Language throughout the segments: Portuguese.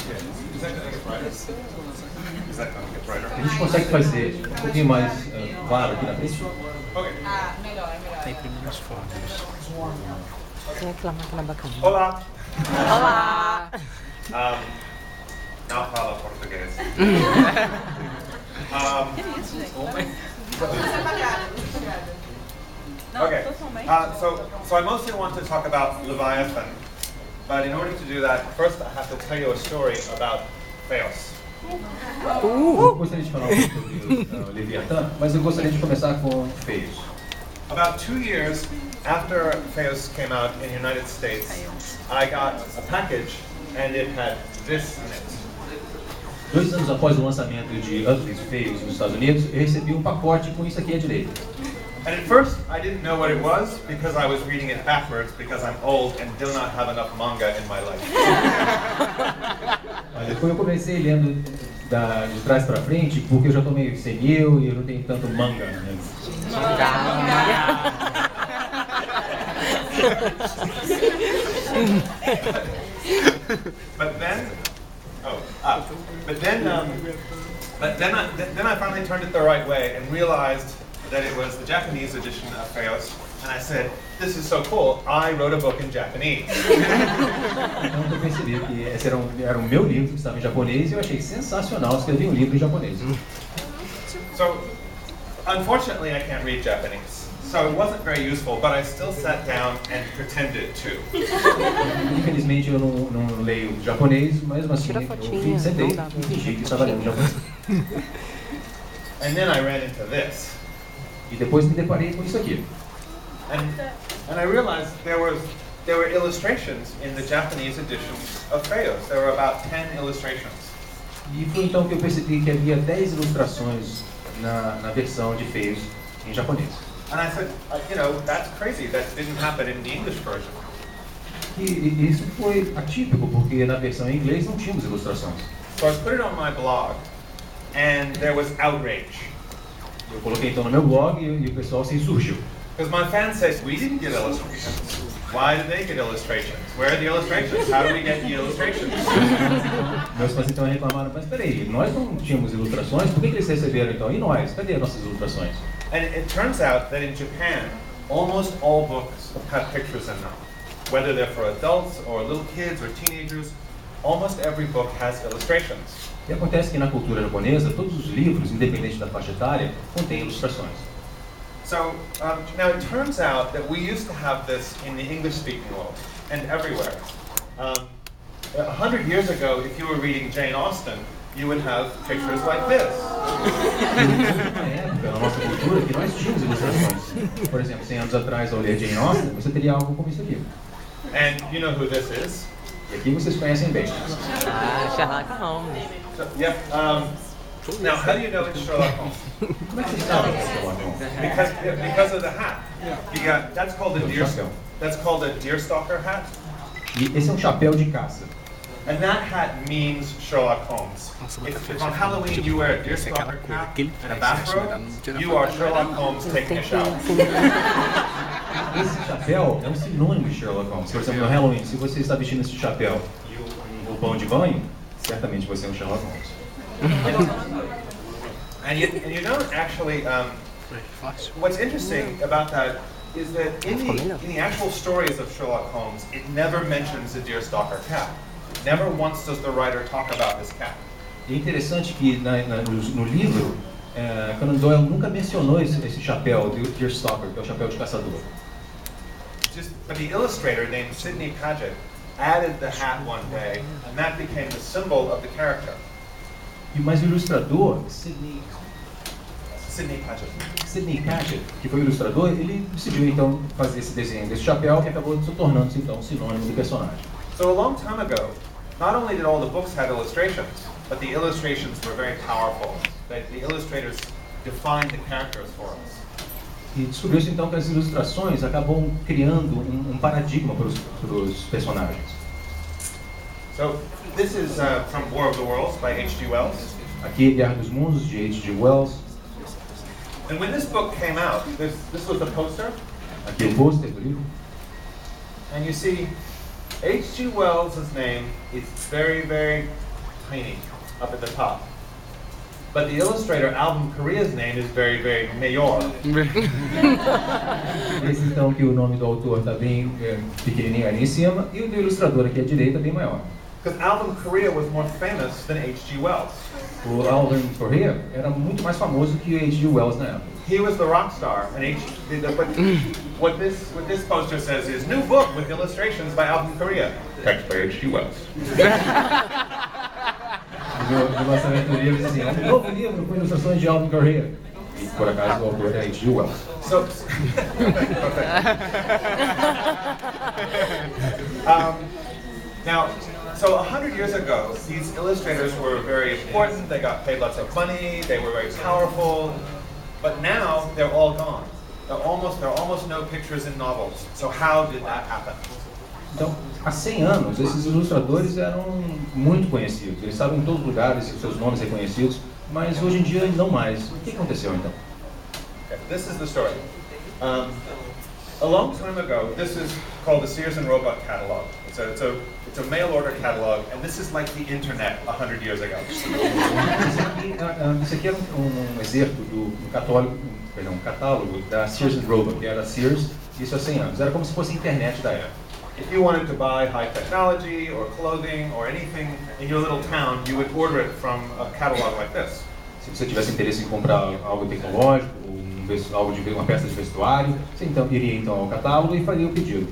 A gente consegue fazer um pouquinho mais claro aqui na frente? Melhor. Tá imprimindo as fotos. Tem aquela máquina bacana. Olá! Olá! Não fala português. Okay. So I mostly want to talk about Leviathan, but in order to do that, first I have to tell you a story about Feios. Eu gostaria de falar um pouco sobre Liviatã, mas eu gostaria de começar com Feios. About 2 years after Feios came out in the United States, I got a package and it had this in it. 2 anos após o lançamento de Autores Feios nos Estados Unidos, eu recebi um pacote com isso aqui à direita. And at first I didn't know what it was because I was reading it backwards because I'm old and do not have enough manga in my life. Olha, eu comecei lendo de trás para frente porque eu já estou meio senil e eu não tenho tanto manga. Né? Then I finally turned it the right way and realized that it was the Japanese edition of Feios, and I said, "This is so cool! I wrote a book in Japanese." Então eu percebi que esse era o meu livro que estava em japonês e eu achei sensacional escrever um livro em japonês. So, unfortunately, I can't read Japanese, so it wasn't very useful. But I still sat down and pretended to. Infelizmente eu não leio japonês, mas mesmo assim eu sentei e fingi que estava lendo japonês. And then I ran into this. E depois me deparei com isso aqui. And I realized there were illustrations in the Japanese edition of Feios. There were about 10 illustrations. E foi então que eu percebi que havia 10 ilustrações na versão de Feios em japonês. And I said, that's crazy. That didn't happen in the English version. E isso foi atípico porque na versão em inglês não tínhamos ilustrações. So I put it on my blog, and there was outrage. Eu coloquei então no meu blog e o pessoal se insurgiu. Because my fans said, we didn't get illustrations. Why did they get illustrations? Where are the illustrations? How do we get the illustrations? Meus fãs então reclamaram, mas peraí, nós não tínhamos ilustrações, por que eles receberam então? E nós? Cadê as nossas ilustrações? And it turns out that in Japan, almost all books have pictures in them. Whether they're for adults or little kids or teenagers, almost every book has illustrations. E acontece que na cultura japonesa, todos os livros, independente da faixa etária, contêm ilustrações. So, now it turns out that we used to have this in the English-speaking world, and everywhere. 100 years ago, if you were reading Jane Austen, you would have pictures like this. Na época, na nossa cultura, que nós tínhamos ilustrações. Por exemplo, 100 anos atrás, ao ler Jane Austen, você teria algo como isso aqui. And you know who this is? E aqui vocês conhecem bem. Sherlock Holmes. So, yeah. Now, how do you know it's Sherlock Holmes? Como é que vocês sabem que é Sherlock Holmes? Because of the hat. That's called a deerstalker hat. E esse é um chapéu de caça. And that hat means Sherlock Holmes. If on Halloween you wear a deerstalker cap and a bathrobe, you are Sherlock Holmes taking a shower. Esse chapéu é um sinônimo de Sherlock Holmes. Por exemplo, no Halloween, se você está vestindo esse chapéu e um roupão de banho, certamente você é um Sherlock Holmes. And you don't actually. What's interesting about that is that in the actual stories of Sherlock Holmes, it never mentions the deerstalker cap. Never once does the writer talk about this cap. É interessante que no livro, Conan Doyle nunca mencionou esse chapéu de deerstalker, que é o chapéu de caçador. But the illustrator named Sidney Paget added the hat one day, and that became the symbol of the character. Mas o ilustrador, Sidney Paget, que foi o ilustrador, ele decidiu então fazer esse desenho desse chapéu que acabou se tornando então sinônimo do personagem. So a long time ago, not only did all the books have illustrations, but the illustrations were very powerful. The illustrators defined the characters for us. E descobriu-se então que as ilustrações acabam criando um paradigma para os personagens. So this is from War of the Worlds by H.G. Wells. Aqui é Guerra dos Mundos de H.G. Wells. And when this book came out, this was the poster. Aqui é o pôster do livro. And you see, H.G. Wells' name is very, very tiny up at the top. But the illustrator Alvin Correa's name is very, very maior. Esse então que o nome do autor está bem pequenininho ali em cima e o do ilustrador aqui à direita bem maior. Because Alvin Correa was more famous than H.G. Wells. O Alvin Correa era muito mais famoso que o H.G. Wells na época. He was the rock star, and what this poster says is new book with illustrations by Alvin Correa. Text by H.G. Wells. No lançamento do livro diz assim, um novo livro com ilustrações de Alvin Correa. E por acaso o autor é H.G. Wells. So, now, so 100 years ago, these illustrators were very important. They got paid lots of money. They were very powerful. But now they're all gone. There are almost no pictures in novels. So how did that happen? Então, há 100 anos, esses ilustradores eram muito conhecidos. Eles estavam em todos os lugares, seus nomes reconhecidos, mas hoje em dia não mais. O que aconteceu então? Okay, this is the story. A long time ago, this is called the Sears and Roebuck catalog. It's a mail order catalog, and this is like the internet 100 years ago. Isso aqui é um excerto do catálogo da Sears and Roebuck, que era Sears, isso há 100 anos. Era como se fosse a internet da época. If you wanted to buy high technology or clothing or anything in your little town, you would order it from a catalog like this. Se você tivesse interesse em comprar algo tecnológico, uma peça de vestuário, você então iria então ao catálogo e faria o pedido.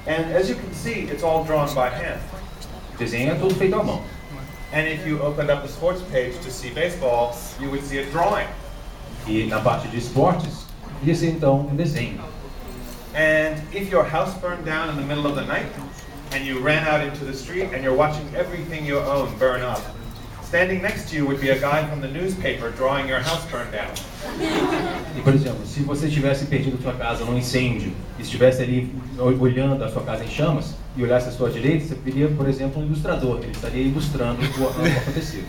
And as you can see, it's all drawn by hand. O desenho é todo feito à mão. And if you opened up the sports page to see baseball, you would see a drawing. E na parte de esportes, ia ser então um desenho. And if your house burned down in the middle of the night, and you ran out into the street and you're watching everything you own burn up, standing next to you would be a guy from the newspaper drawing your house burn down. E por exemplo, se você tivesse perdido sua casa num incêndio e estivesse ali olhando a sua casa em chamas e olhasse à sua direita, você veria, por exemplo, um ilustrador. Ele estaria ilustrando o acontecido.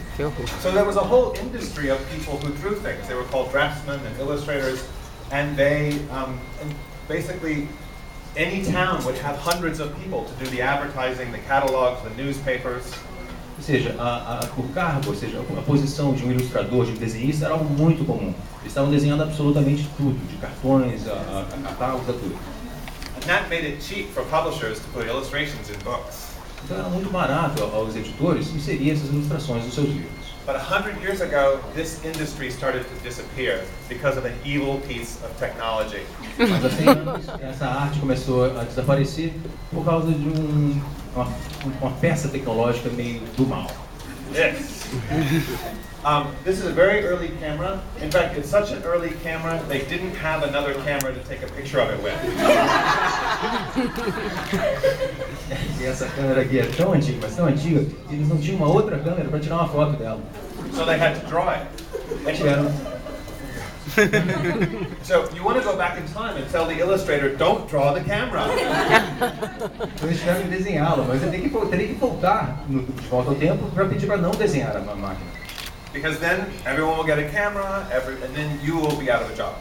So there was a whole industry of people who drew things. They were called draftsmen and illustrators, and they basically any town would have hundreds of people to do the advertising, the catalogs, the newspapers. Ou seja, o cargo, ou seja, a posição de um ilustrador, de um desenhista era algo muito comum. Eles estavam desenhando absolutamente tudo, de cartões, a catálogos, a tudo. And that made it cheap for publishers to put illustrations in books. Então era muito barato aos editores inserir essas ilustrações nos seus livros. But 100 years ago, this industry started to disappear because of an evil piece of technology. Mas há 100 anos, essa arte começou a desaparecer por causa de uma peça tecnológica meio do mal. This is a very early camera. In fact, it's such an early camera, they didn't have another camera to take a picture of it with. E essa câmera aqui é tão antiga, mas tão antiga, que eles não tinham uma outra câmera para tirar uma foto dela. So they had to draw it. So you want to go back in time and tell the illustrator, don't draw the camera. Então eles tiveram que desenhá-la, mas teria que voltar de volta ao tempo para pedir para não desenhar a máquina. Because then everyone will get a camera, and then you will be out of a job.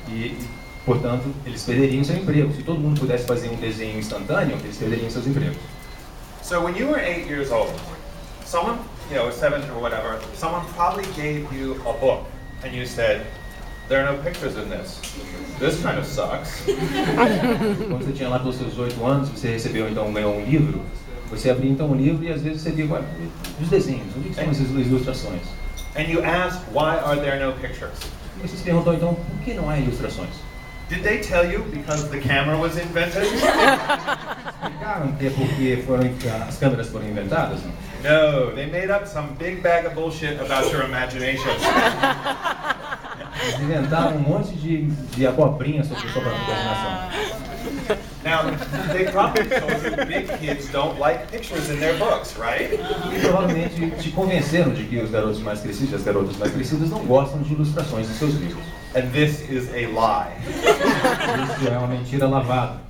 E, portanto, eles perderiam seu emprego. Se todo mundo pudesse fazer um desenho instantâneo, eles perderiam seus empregos. So when you were 8 years old, someone, 7 or whatever, someone probably gave you a book, and you said, there are no pictures in this. This kind of sucks. Quando você tinha lá pelos seus 8 anos, você ganhou um livro. Você abria então um livro e às vezes você via os desenhos, o que são essas ilustrações? And you asked, why are there no pictures? E você se perguntou então, por que não há ilustrações? Did they tell you because the camera was invented? Explicaram que é porque as câmeras foram inventadas? Não? No, they made up some big bag of bullshit about your imagination. Eles inventaram um monte de abobrinha sobre a sua própria imaginação. Now, they probably told you big kids don't like pictures in their books, right? E provavelmente te convenceram de que os garotos mais crescidos e as garotas mais crescidas não gostam de ilustrações em seus livros. And this is a lie. Isso é uma mentira lavada.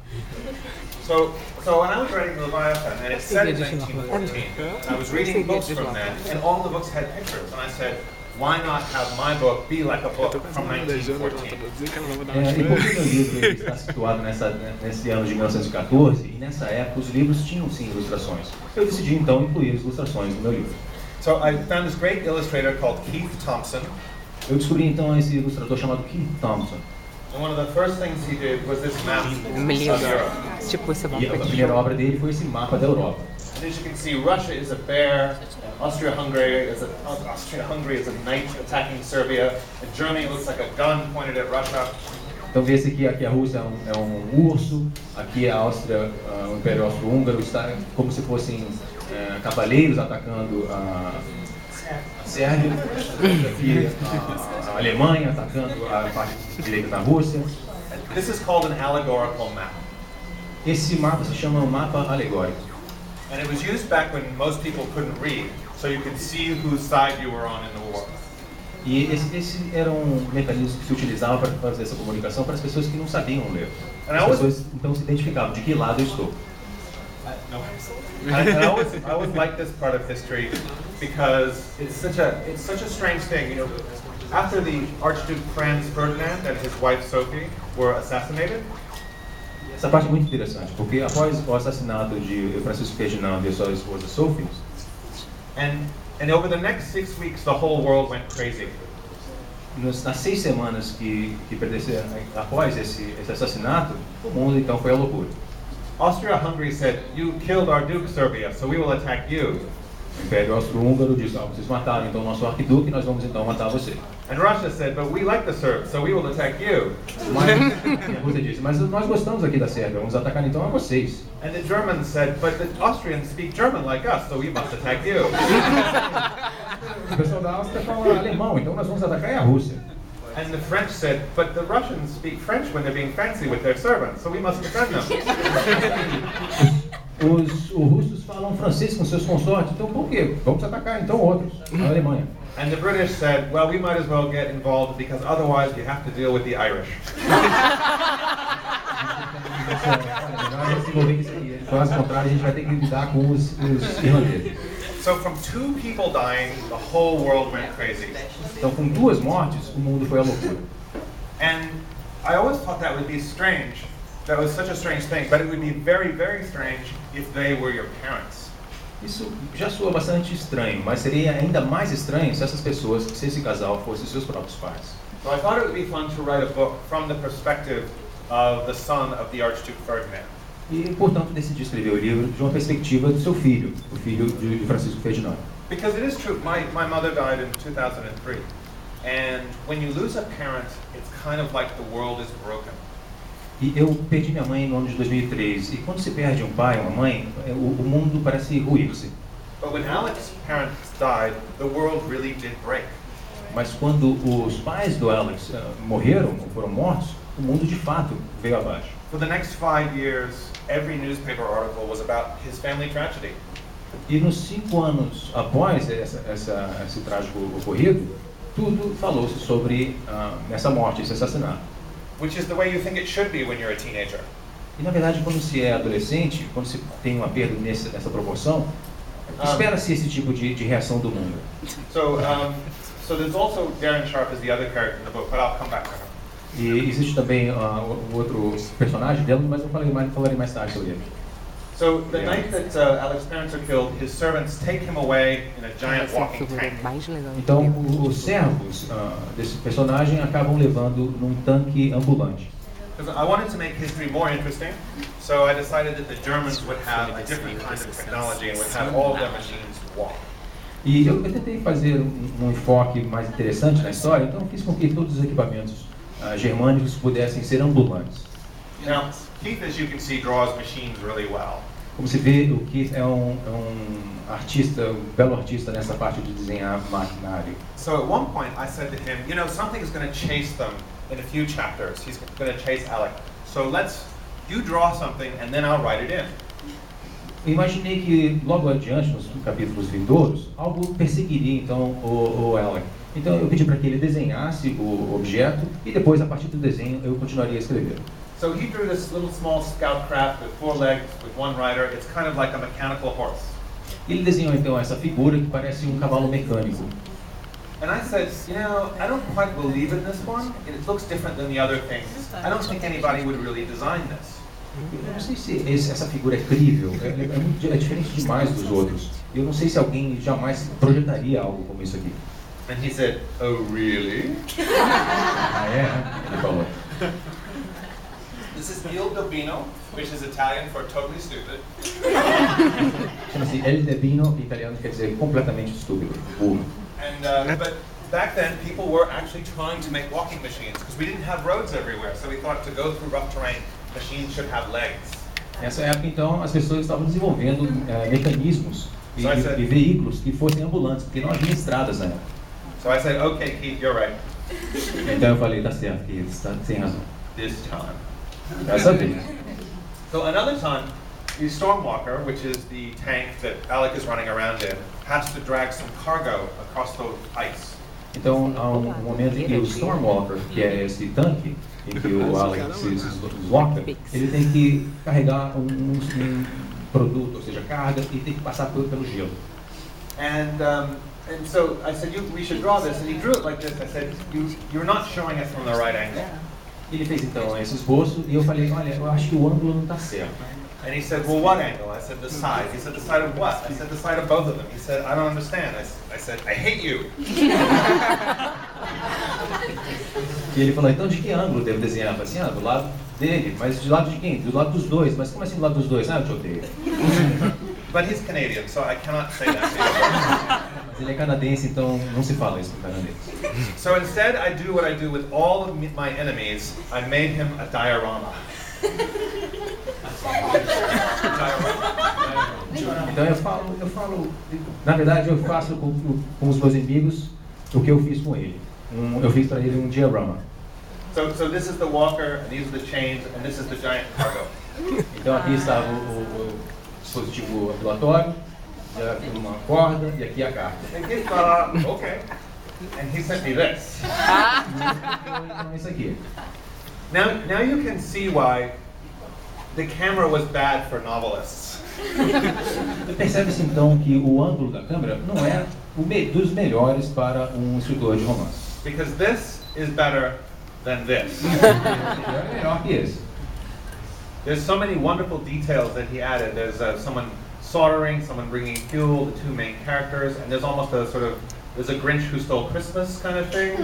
So when I was writing Leviathan, and it's set in 1914, I was reading books from then, and all the books had pictures, and I said, why not have my book be like a book from 1914? E por que o livro ele está situado nesse ano de 1914, e nessa época os livros tinham sim ilustrações. Eu decidi então incluir as ilustrações no meu livro. So I found this great illustrator called Keith Thompson. Eu descobri então esse ilustrador chamado Keith Thompson. And one of the first things he did was this map Me of lembro. Europe. Tipo, esse E a primeira obra dele foi esse mapa da Europa. And as you can see, Russia is a bear, and Austria-Hungary is a knight attacking Serbia, and Germany looks like a gun pointed at Russia. Então vê-se aqui a Rússia é um urso, aqui a Áustria, o Império Austro-Húngaro está como se fossem cavaleiros atacando a Sérvia, aqui a Alemanha atacando a parte direita da Rússia. This is called an allegorical map. Esse mapa se chama mapa alegórico. And it was used back when most people couldn't read, so you could see whose side you were on in the war. E esse era um mecanismo que se utilizava para fazer essa comunicação para as pessoas que não sabiam ler. As pessoas então se identificavam de que lado eu estou. I always like this part of history because it's such a strange thing. You know, after the Archduke Franz Ferdinand and his wife Sophie were assassinated. Essa parte é muito interessante, porque após o assassinato de Francisco Ferdinando e sua esposa Sophie, and over the next 6 weeks, the whole world went crazy. Nas 6 semanas que predeceram após esse assassinato, o mundo então foi à loucura. Austria-Hungary said, "You killed our Duke, Serbia, so we will attack you." O Império Austro-Húngaro disse: vocês mataram então o nosso arquiduque, nós vamos então matar você. And Russia said, "But we like the Serbs, so we will attack you." A Rússia disse: mas nós gostamos aqui da Sérvia, vamos atacar então a vocês. And the Germans said, "But the Austrians speak German like us, so we must attack you." O pessoal da Áustria fala alemão, então nós vamos atacar a Rússia. And the French said, "But the Russians speak French when they're being fancy with their servants, so we must defend them." Os russos falam francês com seus consortes, então por quê? Vamos atacar então outros, a Alemanha. And the British said, "Well, we might as well get involved because otherwise you have to deal with the Irish." Caso contrário, a gente vai ter que lidar com os irlandeses. So from 2 people dying, the whole world went crazy. Então, com 2 mortes, o mundo foi à loucura. And I always thought that would be strange. That was such a strange thing, but it would be very, very strange if they were your parents. Isso já soa bastante estranho, mas seria ainda mais estranho se essas pessoas, se esse casal fosse seus próprios pais. So I thought it would be fun to write a book from the perspective of the son of the Archduke Ferdinand. E, portanto, decidi escrever o livro de uma perspectiva do seu filho, o filho de Francisco Ferdinando. Because it is true, my mother died in 2003, and when you lose a parent, it's kind of like the world is broken. E eu perdi minha mãe no ano de 2003, e quando se perde um pai, uma mãe, o mundo parece ruir-se. But when Alex's parents died, the world really did break. Mas quando os pais do Alex morreram, ou foram mortos, o mundo de fato veio abaixo. For the next 5 years, every newspaper article was about his family tragedy. E nos 5 anos após esse trágico ocorrido, tudo falou-se sobre essa morte, esse assassinato. Which is the way you think it should be when you're a teenager. E na verdade, quando se é adolescente, quando se tem uma perda nessa proporção, espera-se esse tipo de reação do mundo. So there's also Darren Sharp as the other character in the book, but I'll come back to him. E existe também o outro personagem dela, mas eu falarei mais tarde sobre ele. So the night that Alex's parents are killed, his servants take him away in a giant walking tank. Então, os servos desse personagem acabam levando num tanque ambulante. Because I wanted to make history more interesting, so I decided that the Germans would have a different kind of technology and would have all their machines walk. E eu tentei fazer um enfoque mais interessante na história, então fiz com que todos os equipamentos germânicos pudessem ser ambulantes. Now, Keith, as you can see, draws machines really well. Como se vê, o Keith é um belo artista nessa parte de desenhar maquinário. So at one point I said to him, you know, something is going to chase them in a few chapters. He's going to chase Alec. So you draw something and then I'll write it in. Eu imaginei que logo adiante, nos capítulos vindouros, algo perseguiria então o Alec. Então eu pedi para que ele desenhasse o objeto e depois, a partir do desenho, eu continuaria a escrever. So he drew this little small scout craft with 4 legs, with 1 rider. It's kind of like a mechanical horse. Ele desenhou então essa figura que parece um cavalo mecânico. And I said, you know, I don't quite believe in this one. It looks different than the other things. I don't think anybody would really design this. Eu não sei se essa figura é crível, é diferente demais dos outros. Eu não sei se alguém jamais projetaria algo como isso aqui. And he said, oh really? Ah, é? Ele falou. This is Il Dovino, which is Italian for totally stupid. Chama-se Il Dovino, que em italiano quer dizer completamente estúpido, burro. And but back then, people were actually trying to make walking machines because we didn't have roads everywhere. So we thought to go through rough terrain, machines should have legs. Nessa época, então, as pessoas estavam desenvolvendo mecanismos e veículos que fossem ambulantes, porque não havia estradas na época. So I said, okay, Keith, you're right. Então eu falei, tá certo, Keith, está sem razão. This time. Dessa vez. So another time, the Stormwalker, which is the tank that Alec is running around in, has to drag some cargo across the ice. Então há um momento em que o Stormwalker, que é esse tanque, em que o Alec se desloca, ele tem que carregar um produto, ou seja, carga, e tem que passar pelo gelo. And so I said, we should draw this, and he drew it like this. I said, you're not showing it from the right angle. Ele fez então esse esboço e eu falei, olha, eu acho que o ângulo não está certo. And he said, well, what angle? I said, the side. He said, the side of what? I said, the side of both of them. He said, I don't understand. I said, I hate you. E ele falou, então de que ângulo devo desenhar? Eu falei assim, do lado dele, mas do lado de quem? Do lado dos dois. Mas como assim do lado dos dois? Ah, eu te odeio. But he's Canadian, so I cannot say that to you. Mas ele é canadense, então não se fala isso com canadense. So instead, I do what I do with all of my enemies. I made him a diorama. Então eu falo, na verdade eu faço com os meus inimigos o que eu fiz com ele. Eu fiz para ele um diorama. So this is the walker, and these are the chains, and this is the giant cargo. Então aqui estava o dispositivo ambulatório, uma corda e aqui a carta. And he thought, okay. And he sent me this. Então isso aqui. Now you can see why the camera was bad for novelists. Percebe-se então que o ângulo da câmera não é dos melhores para um escritor de romance. Because this is better than this. É melhor que esse. There's so many wonderful details that he added. There's someone soldering, someone bringing fuel, the two main characters, and there's almost a sort of, there's a Grinch who stole Christmas kind of thing.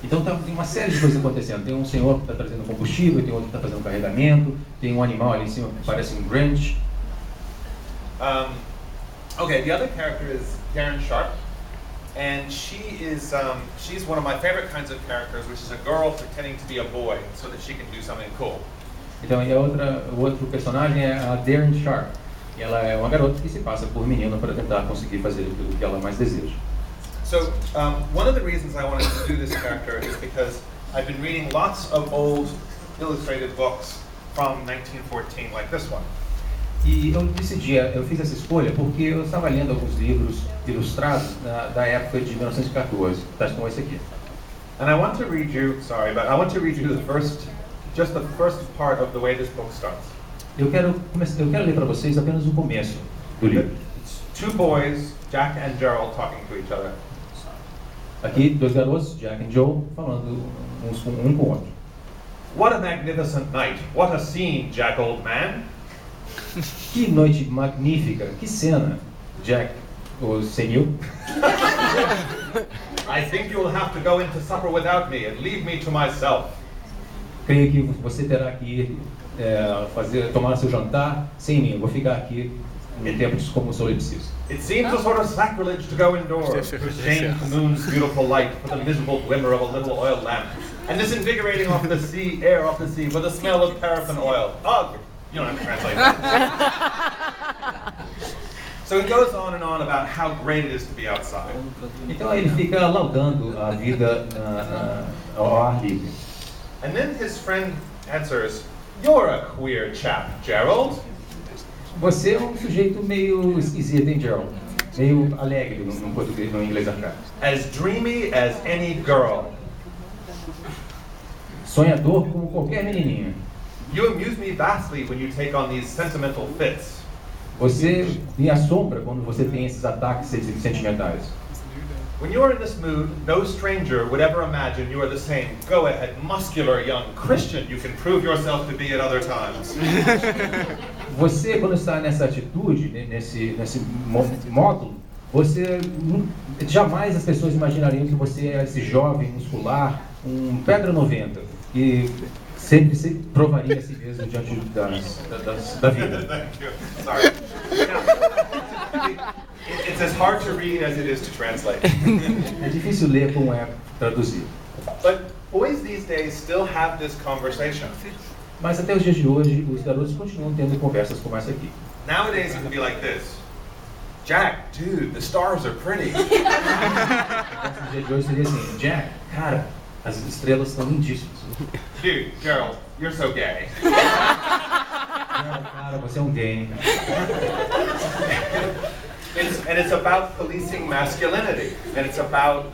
Então tem uma série de coisas acontecendo. Tem um senhor que está trazendo combustível, tem outro que está fazendo carregamento, tem um animal ali em cima que parece um Grinch. Okay, the other character is Darren Sharp, and she's one of my favorite kinds of characters, which is a girl pretending to be a boy so that she can do something cool. Então, e o outro personagem é a Darren Sharp. E ela é uma garota que se passa por menina para tentar conseguir fazer aquilo que ela mais deseja. So, one of the reasons I wanted to do this character is because I've been reading lots of old illustrated books from 1914, like this one. E eu fiz essa escolha porque eu estava lendo alguns livros ilustrados da época de 1914, tais como esse aqui. And I want to read you, just the first part of the way this book starts. Eu quero ler para vocês apenas o começo do livro. It's two boys, Jack and Gerald, talking to each other. Aqui, dois garotos, Jack e Joe, falando um com o outro. What a magnificent night! What a scene, Jack, old man! Que noite magnífica, que cena, Jack, o senil. I think you will have to go into supper without me and leave me to myself. Creio que você terá que ir tomar seu jantar sem mim. Eu vou ficar aqui no tempo como solipsista. It seems a sort of sacrilege to go indoors, to exchange the moon's beautiful light for the miserable glimmer of a little oil lamp, and this invigorating air off the sea with the smell of paraffin oil. Ugh! You don't have to translate that. So it goes on and on about how great it is to be outside. Então ele fica laudando a vida ao ar livre. And then his friend answers, "You're a queer chap, Gerald." Você é um sujeito meio esquisito, hein, Gerald? Meio alegre no português, no inglês arcaico. As dreamy as any girl. Sonhador como qualquer menininha. You amuse me vastly when you take on these sentimental fits. Você me assombra quando você tem esses ataques sentimentais. When you are in this mood, no stranger would ever imagine you are the same go-ahead, muscular young Christian you can prove yourself to be at other times. Você, quando está nessa atitude, nesse módulo, você jamais as pessoas imaginariam que você é esse jovem muscular, um pedra 90, que sempre se provaria a si mesmo diante da vida. Thank you. Sorry. It's as hard to read as it is to translate. É difícil ler como é traduzir. But boys these days still have this conversation. Mas até os dias de hoje, os garotos continuam tendo conversas como essa aqui. Nowadays it would be like this. Jack, dude, the stars are pretty. Nos dias de hoje seria assim, Jack, cara, as estrelas são lindíssimas. Dude, Gerald, you're so gay. Cara, você é um gay. And it's about policing masculinity, and it's about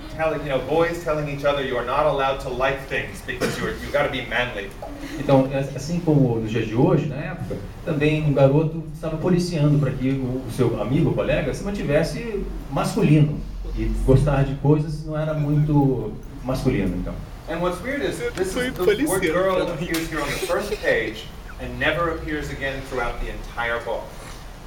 boys telling each other you are not allowed to like things because you got to be manly. Então, assim como nos dias de hoje, na época, também um garoto estava policiando para que o seu amigo, o colega, se mantivesse masculino. E gostar de coisas não era muito masculino, então. And what's weird is the word girl appears here on the first page and never appears again throughout the entire book.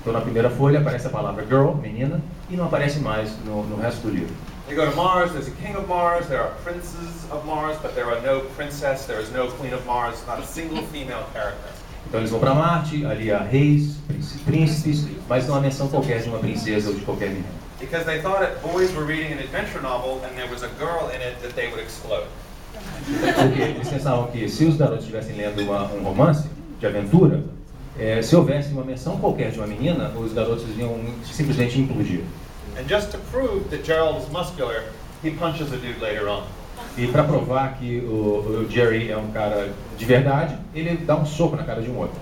Então, na primeira folha aparece a palavra girl, menina, e não aparece mais no resto do livro. You go to Mars, there's a king of Mars, there are princes of Mars, but there are no princess, there is no queen of Mars, not a single female character. Então eles vão para Marte, ali há reis, príncipes, mas não há menção qualquer de uma princesa ou de qualquer menina. Because they thought that boys were reading an adventure novel and there was a girl in it that they would explode. Porque eles pensavam que se os garotos estivessem lendo um romance de aventura, se houvesse uma menção qualquer de uma menina, os garotos iam simplesmente implodir. And just to prove that Gerald is muscular, he punches a dude later on. E para provar que o Jerry é um cara de verdade, ele dá um soco na cara de um outro.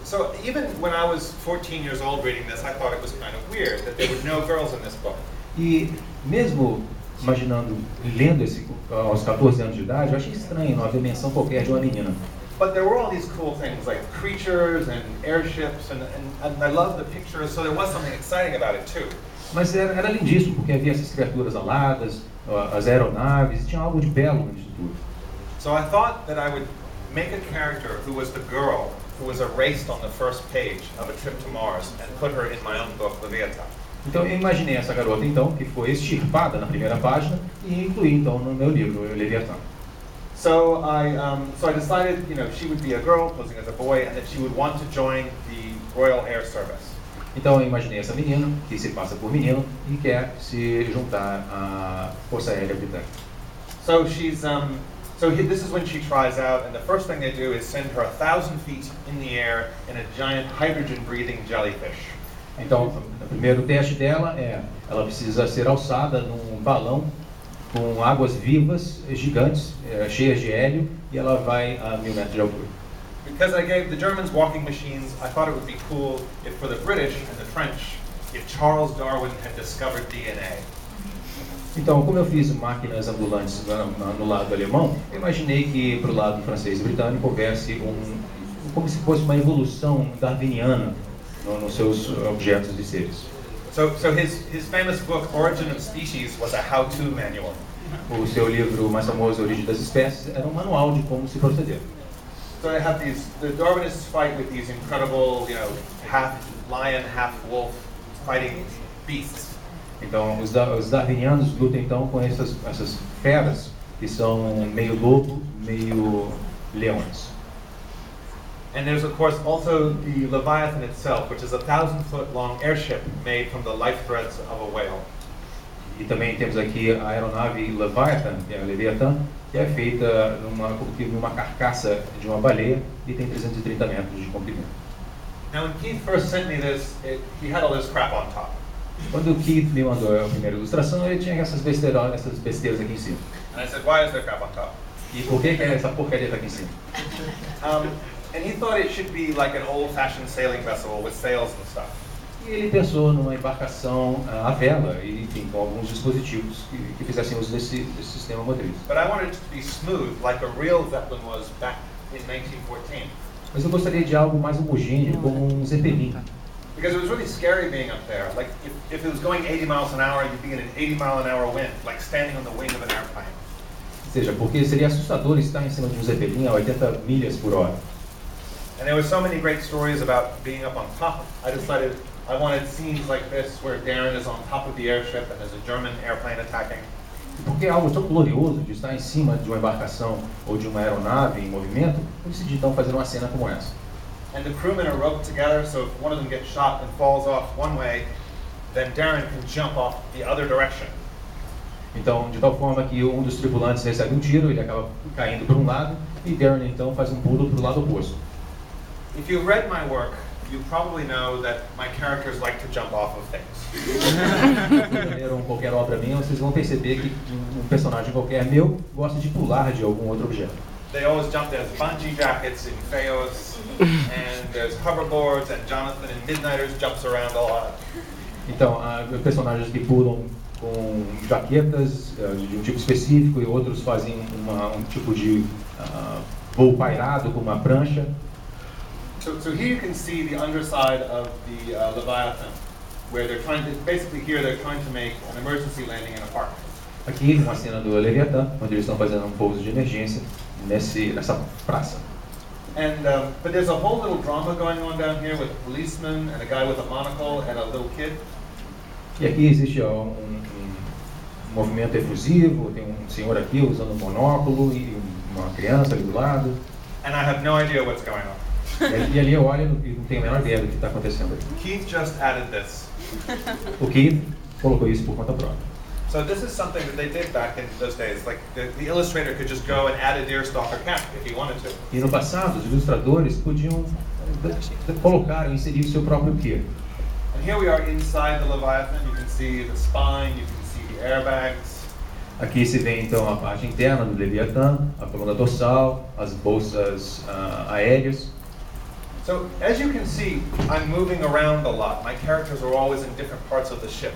So even when I was 14 years old reading this, I thought it was kind of weird that there were no girls in this book. E mesmo imaginando, lendo aos 14 anos de idade, eu achei estranho não haver menção qualquer de uma menina. But there were all these cool things like creatures and airships and I love the pictures, so there was something exciting about it too. Mas era lindíssimo, porque havia essas criaturas aladas, as aeronaves, e tinha algo de belo nisso tudo. So I thought that I would make a character who was the girl who was erased on the first page of A Trip to Mars and put her in my own book, Liviatã. Então eu imaginei essa garota então, que foi extirpada na primeira página, e incluí então no meu livro, Liviatã. So I decided, she would be a girl posing as a boy, and that she would want to join the Royal Air Service. Então eu imaginei essa menina, que se passa por menino, e quer se juntar à Força Aérea Britânica. So this is when she tries out, and the first thing they do is send her 1,000 feet in the air in a giant hydrogen-breathing jellyfish. Então, o primeiro teste dela ela precisa ser alçada num balão com águas vivas, gigantes, cheias de hélio, e ela vai a 1.000 metros de altura. Because I gave the Germans walking machines, I thought it would be cool if for the British and the French, if Charles Darwin had discovered DNA. Então, como eu fiz máquinas ambulantes no lado alemão, eu imaginei que para o lado francês e britânico houvesse como se fosse uma evolução darwiniana nos seus objetos de seres. So his famous book, Origin of Species, was a how-to manual. O seu livro mais famoso, Origem das Espécies, era um manual de como se proceder. So they have the Darwinists fight with these incredible, half lion, half wolf fighting beasts. Então, os darwinianos lutam então com essas feras que são meio lobo, meio leões. And there's of course also the Leviathan itself, which is a 1,000-foot-long airship made from the life threads of a whale. E também temos aqui a aeronave Leviathan, que é a Liviatã, que é feita numa carcaça de uma baleia e tem 330 metros de comprimento. Now when Keith first sent me this, he had all this crap on top. Quando o Keith me mandou a primeira ilustração, ele tinha essas besteiras aqui em cima. And I said, why is there crap on top? E por que essa porcaria está aqui em cima? And he thought it should be like an old-fashioned sailing vessel with sails and stuff. E ele pensou numa embarcação à vela, e enfim, com alguns dispositivos que fizessem uso desse sistema motriz. But I wanted it to be smooth, like a real Zeppelin was back in 1914. Mas eu gostaria de algo mais homogêneo, como um Zeppelin. because it was really scary being up there. Like if it was going 80 miles an hour, you'd be in an 80-mile-an-hour wind, like standing on the wing of an airplane. Ou seja, porque seria assustador estar em cima de um zeppelin a 80 milhas por hora. And there were so many great stories about being up on top. I decided I wanted scenes like this where Darren is on top of the airship and there's a German airplane attacking. Porque é algo tão glorioso de estar em cima de uma embarcação ou de uma aeronave em movimento, eu decidi então fazer uma cena como essa. And the crewmen are roped together, so if one of them gets shot and falls off one way, then Darren can jump off the other direction. Então, de tal forma que um dos tripulantes recebe um tiro, ele acaba caindo para um lado, e Darren então faz um pulo para o lado oposto. If you've read my work, you probably know that my characters like to jump off of things. Se leram qualquer obra minha, vocês vão perceber que um personagem qualquer meu gosta de pular de algum outro objeto. They always jump. There's bungee jackets in Feios, and there's hoverboards, and Jonathan in Midnighters jumps around a lot. Então, personagens que pulam com jaquetas de um tipo específico e outros fazem um tipo de voo pairado com uma prancha. So here you can see the underside of the Liviatã, where they're trying to, basically here they're trying to make an emergency landing in a park. Aqui uma cena do Liviatã, onde eles estão fazendo um pouso de emergência nessa praça. And but there's a whole little drama going on down here with a policeman and a guy with a monocle and a little kid. E aqui existe um movimento efusivo, tem um senhor aqui usando um monóculo e uma criança ali do lado. And I have no idea what's going on. E ali eu olho e não tenho a menor ideia do que está acontecendo aqui. Keith just added this. O Keith colocou isso por conta própria. So this is something that they did back in those days. Like the illustrator could just go and add a deerstalker cap if he wanted to. E no passado, os ilustradores podiam colocar e inserir o seu próprio quê. And here we are inside the Leviathan. You can see the spine, you can see the airbags. Aqui se vê então a parte interna do Liviatã, a coluna dorsal, as bolsas aéreas. So as you can see, I'm moving around a lot. My characters are always in different parts of the ship.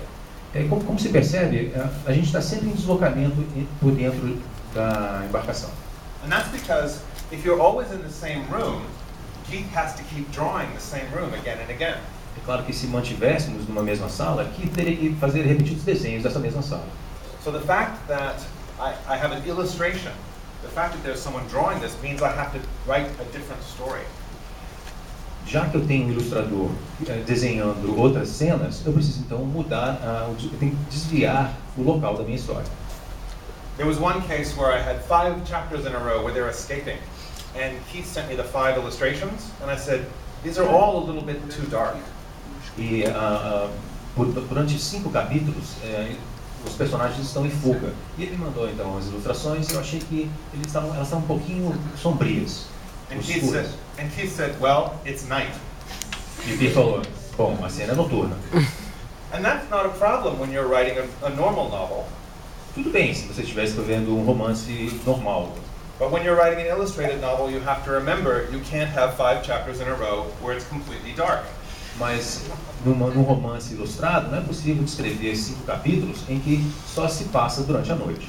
Como se percebe, a gente está sempre em deslocamento por dentro da embarcação. And that's because if you're always in the same room, Keith has to keep drawing the same room again and again. É claro que se mantivéssemos numa mesma sala, Keith teria que fazer repetidos desenhos dessa mesma sala. So the fact that I have an illustration, the fact that there's someone drawing this means I have to write a different story. Já que eu tenho um ilustrador desenhando outras cenas, eu preciso então mudar, eu tenho que desviar o local da minha história. There was one case where I had 5 chapters in a row where they're escaping, and Keith sent me the 5 illustrations, and I said, these are all a little bit too dark. E durante 5 capítulos, os personagens estão em fuga. E ele mandou então as ilustrações e eu achei que elas estavam um pouquinho sombrias. And Keith said, well, it's night. E o Keith falou, bom, a cena é noturna. And that's not a problem when you're writing a normal novel. Tudo bem se você estiver escrevendo um romance normal. But when you're writing an illustrated novel, you have to remember you can't have 5 chapters in a row where it's completely dark. Mas num romance ilustrado não é possível descrever 5 capítulos em que só se passa durante a noite.